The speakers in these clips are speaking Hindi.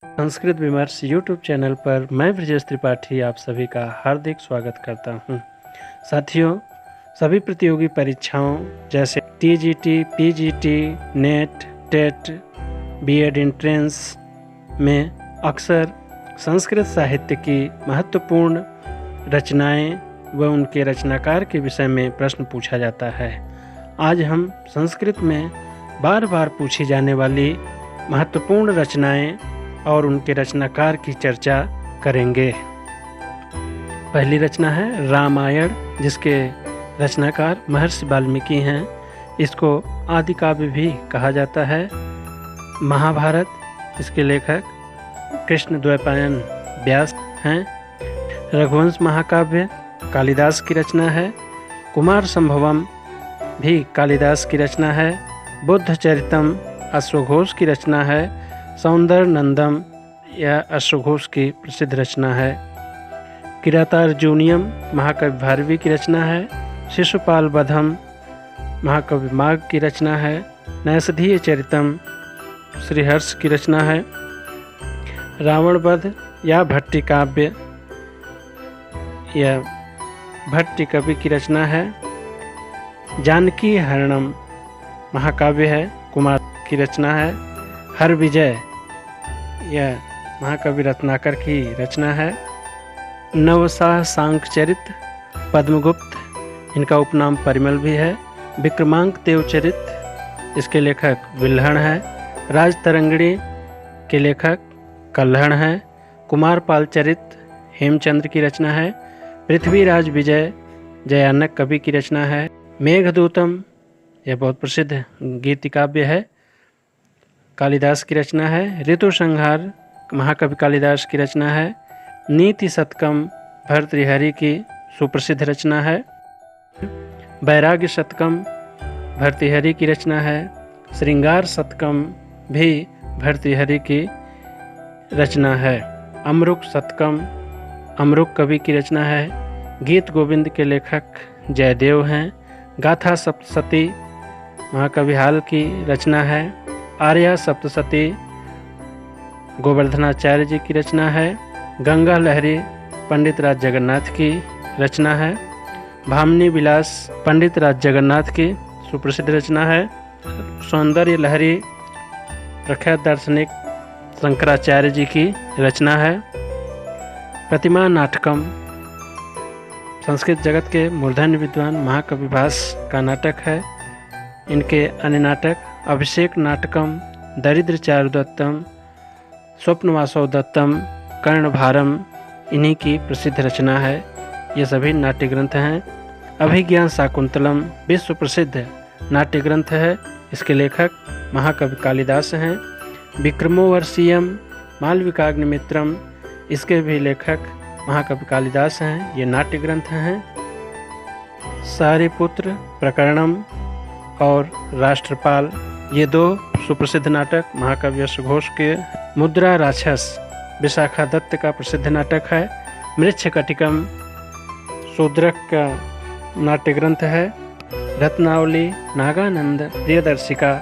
संस्कृत विमर्श यूट्यूब चैनल पर मैं ब्रजेश त्रिपाठी आप सभी का हार्दिक स्वागत करता हूं। साथियों, सभी प्रतियोगी परीक्षाओं जैसे TGT, PGT, NET, TET, BEd entrance में अक्सर संस्कृत साहित्य की महत्वपूर्ण रचनाएं व उनके रचनाकार के विषय में प्रश्न पूछा जाता है। आज हम संस्कृत में बार बार पूछी जाने वाली महत्वपूर्ण रचनाएं और उनके रचनाकार की चर्चा करेंगे। पहली रचना है रामायण, जिसके रचनाकार महर्षि वाल्मीकि हैं। इसको आदि काव्य भी कहा जाता है। महाभारत, इसके लेखक कृष्ण द्वैपायन व्यास हैं। रघुवंश महाकाव्य कालिदास की रचना है। कुमार संभवम भी कालिदास की रचना है। बुद्ध चरितम अश्वघोष की रचना है। सौंदर्य नंदम यह अश्वघोष की प्रसिद्ध रचना है। किरातार्जुनीयम महाकवि भारवी की रचना है। शिशुपाल वधम महाकवि माघ की रचना है। नैषधीय चरितम श्रीहर्ष की रचना है। रावण वध या भट्टी काव्य यह भट्टी कवि की रचना है। जानकी हरणम महाकाव्य है, कुमार की रचना है। हर विजय यह महाकवि रत्नाकर की रचना है। नवसाह सांकचरित पद्मगुप्त, इनका उपनाम परिमल भी है। विक्रमांक देवचरित, इसके लेखक विल्हण है। राजतरंगिणी के लेखक कल्हण है। कुमारपाल चरित हेमचंद्र की रचना है। पृथ्वीराज विजय जयानक कवि की रचना है। मेघदूतम यह बहुत प्रसिद्ध गीति काव्य है, कालिदास की रचना है। ऋतु संहार महाकवि कालिदास की रचना है। नीति शतकम भर्तृहरि की सुप्रसिद्ध रचना है। वैराग्य शतकम भर्तृहरि की रचना है। श्रृंगार शतकम भी भर्तृहरि की रचना है। अमरुक शतकम अमरुक कवि की रचना है। गीत गोविंद के लेखक जयदेव हैं। गाथा सप्तशती महाकवि हाल की रचना है। आर्या सप्तशती गोवर्धनाचार्य जी की रचना है। गंगा लहरी पंडित राज जगन्नाथ की रचना है। भामिनी विलास पंडित राज जगन्नाथ की सुप्रसिद्ध रचना है। सौंदर्य लहरी प्रख्यात दार्शनिक शंकराचार्य जी की रचना है। प्रतिमा नाटकम संस्कृत जगत के मूर्धन्य विद्वान महाकवि भास का नाटक है। इनके अन्य नाटक अभिषेक नाटकम, दरिद्र चारुदत्तम, स्वप्नवासव दत्तम, कर्णभारम इन्हीं की प्रसिद्ध रचना है। ये सभी नाट्य ग्रंथ हैं। अभिज्ञान शाकुंतलम विश्व प्रसिद्ध नाट्य ग्रंथ है। इसके लेखक महाकवि कालिदास हैं। विक्रमोर्वशीयम मालविकाग्निमित्रम, इसके भी लेखक महाकवि कालिदास हैं। ये नाट्य ग्रंथ हैं। सारिपुत्र प्रकरणम और राष्ट्रपाल, ये दो सुप्रसिद्ध नाटक महाकवि अश्वघोष के। मुद्रा राक्षस विशाखा दत्त का प्रसिद्ध नाटक है। मृच्छकटिकम शूद्रक का नाट्य ग्रंथ है। रत्नावली, नागानंद, प्रियदर्शिका,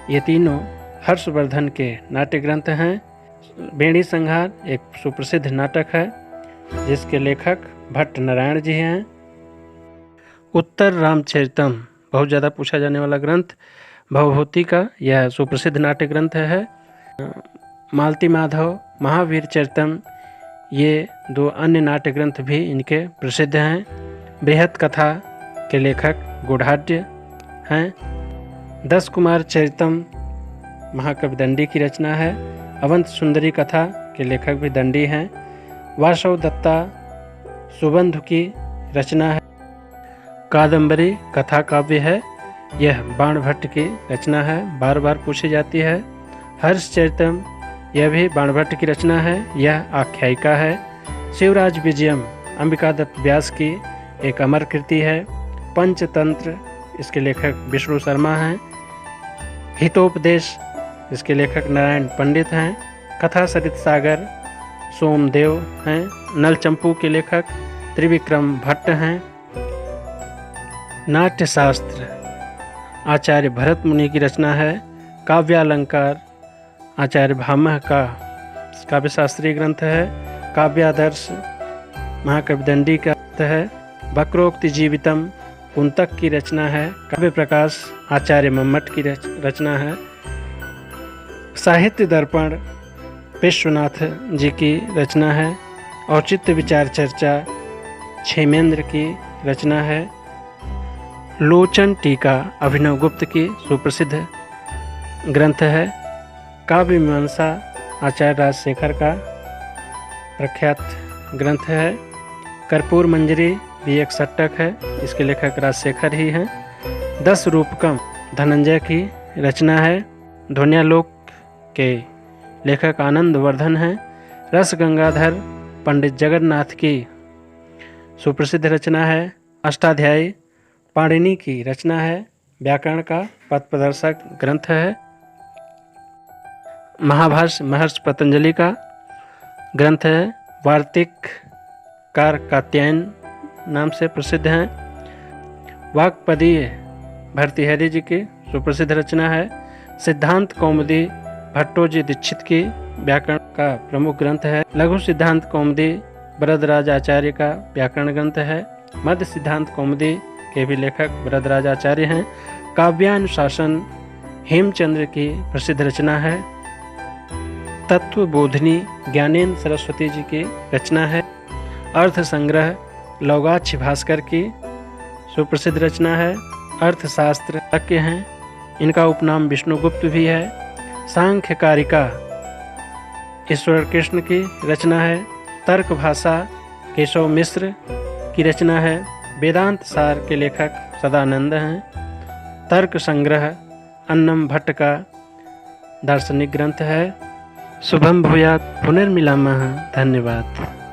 ये तीनों हर्षवर्धन के नाट्य ग्रंथ हैं। बेणी संहार एक सुप्रसिद्ध नाटक है, जिसके लेखक भट्ट नारायण जी हैं। उत्तर रामचरितम बहुत ज़्यादा पूछा जाने वाला ग्रंथ भवभूति का, यह सुप्रसिद्ध नाट्य ग्रंथ है। मालती माधव महावीर चरितम, ये दो अन्य नाट्य ग्रंथ भी इनके प्रसिद्ध हैं। बृहत कथा के लेखक गुढ़ाढ्य हैं। 10 कुमार चरितम महाकवि दंडी की रचना है। अवंत सुंदरी कथा के लेखक भी दंडी हैं। वासव दत्ता सुबंधु की रचना है। कादम्बरी कथा काव्य है, यह बाणभट्ट की रचना है, बार बार पूछी जाती है। हर्षचरितम यह भी बाणभट्ट की रचना है, यह आख्यायिका है। शिवराज विजयम अंबिका दत्त व्यास की एक अमर कृति है। पंचतंत्र इसके लेखक विष्णु शर्मा हैं। हितोपदेश इसके लेखक नारायण पंडित हैं। कथा सरित सागर सोमदेव हैं। नलचंपू के लेखक त्रिविक्रम भट्ट हैं। नाट्यशास्त्र आचार्य भरत मुनि की रचना है। काव्यालंकार आचार्य भामह का काव्य शास्त्रीय ग्रंथ है। काव्यादर्श महाकवि दंडी का है। वक्रोक्ति जीवितम कुंतक की रचना है। काव्य प्रकाश आचार्य मम्मट की रचना है। साहित्य दर्पण विश्वनाथ जी की रचना है। औचित्य विचार चर्चा क्षेमेंद्र की रचना है। लोचन टीका अभिनव गुप्त की सुप्रसिद्ध ग्रंथ है। काव्य मीमांसा आचार्य राजशेखर का प्रख्यात ग्रंथ है। कर्पूर मंजरी भी एक षट्टक है, इसके लेखक राजशेखर ही हैं। 10 रूपकम धनंजय की रचना है। ध्वन्यालोक के लेखक आनंद वर्धन हैं। रस गंगाधर पंडित जगन्नाथ की सुप्रसिद्ध रचना है। अष्टाध्यायी पाणिनि की रचना है। व्याकरण का पथ प्रदर्शक ग्रंथ है। महाभाष्य महर्षि पतंजलि का ग्रंथ है। वार्तिककार कात्यायन नाम से प्रसिद्ध हैं। वाक्पदीय भर्तृहरि जी की सुप्रसिद्ध रचना है। सिद्धांत कौमुदी भट्टोजी दीक्षित की व्याकरण का प्रमुख ग्रंथ है। लघु सिद्धांत कौमुदी वरदराज आचार्य का व्याकरण ग्रंथ है। मध्य सिद्धांत कौमुदी के भी लेखक वरदराज आचार्य हैं। काव्यानुशासन हेमचंद्र की प्रसिद्ध रचना है। तत्वबोधिनी ज्ञानेन्द्र सरस्वती जी की रचना है। अर्थ संग्रह लौगाक्ष भास्कर की सुप्रसिद्ध रचना है। अर्थशास्त्र तज्ञ हैं, इनका उपनाम विष्णुगुप्त भी है। सांख्य कारिका ईश्वर कृष्ण की रचना है। तर्क भाषा केशव मिश्र की रचना है। वेदांत सार के लेखक सदानंद हैं। तर्क संग्रह अन्नम भट्ट का दार्शनिक ग्रंथ है। शुभम भूयात् पुनर्मिलामः। धन्यवाद।